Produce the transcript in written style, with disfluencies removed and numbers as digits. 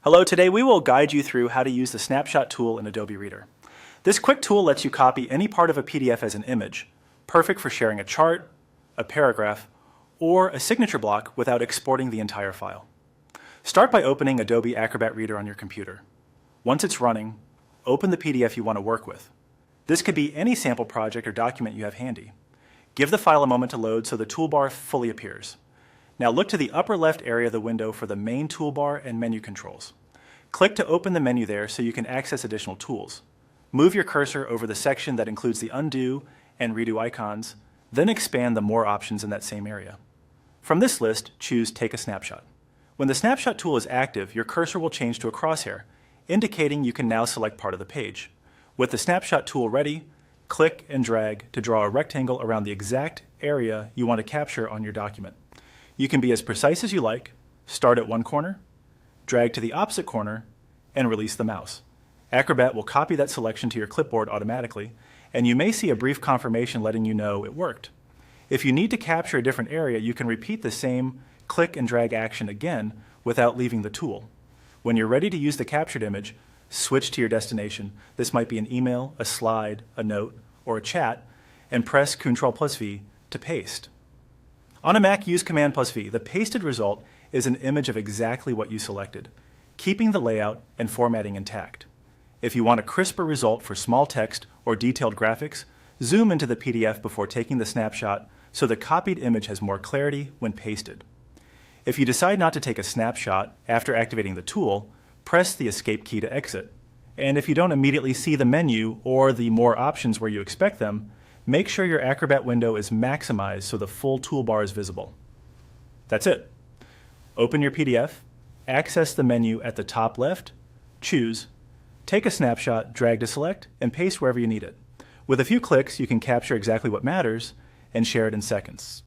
Hello, today we will guide you through how to use the Snapshot tool in Adobe Reader. This quick tool lets you copy any part of a PDF as an image, perfect for sharing a chart, a paragraph, or a signature block without exporting the entire file. Start by opening Adobe Acrobat Reader on your computer. Once it's running, open the PDF you want to work with. This could be any sample project or document you have handy. Give the file a moment to load so the toolbar fully appears. Now look to the upper left area of the window for the main toolbar and menu controls. Click to open the menu there so you can access additional tools. Move your cursor over the section that includes the undo and redo icons, then expand the more options in that same area. From this list, choose Take a Snapshot. When the Snapshot tool is active, your cursor will change to a crosshair, indicating you can now select part of the page. With the Snapshot tool ready, click and drag to draw a rectangle around the exact area you want to capture on your document. You can be as precise as you like, start at one corner, drag to the opposite corner, and release the mouse. Acrobat will copy that selection to your clipboard automatically, and you may see a brief confirmation letting you know it worked. If you need to capture a different area, you can repeat the same click and drag action again without leaving the tool. When you're ready to use the captured image, switch to your destination. This might be an email, a slide, a note, or a chat, and press Ctrl+V to paste. On a Mac, use Command+V. The pasted result is an image of exactly what you selected, keeping the layout and formatting intact. If you want a crisper result for small text or detailed graphics, zoom into the PDF before taking the snapshot so the copied image has more clarity when pasted. If you decide not to take a snapshot after activating the tool, press the Escape key to exit. And if you don't immediately see the menu or the more options where you expect them, make sure your Acrobat window is maximized so the full toolbar is visible. That's it. Open your PDF, access the menu at the top left, choose, take a snapshot, drag to select, and paste wherever you need it. With a few clicks, you can capture exactly what matters and share it in seconds.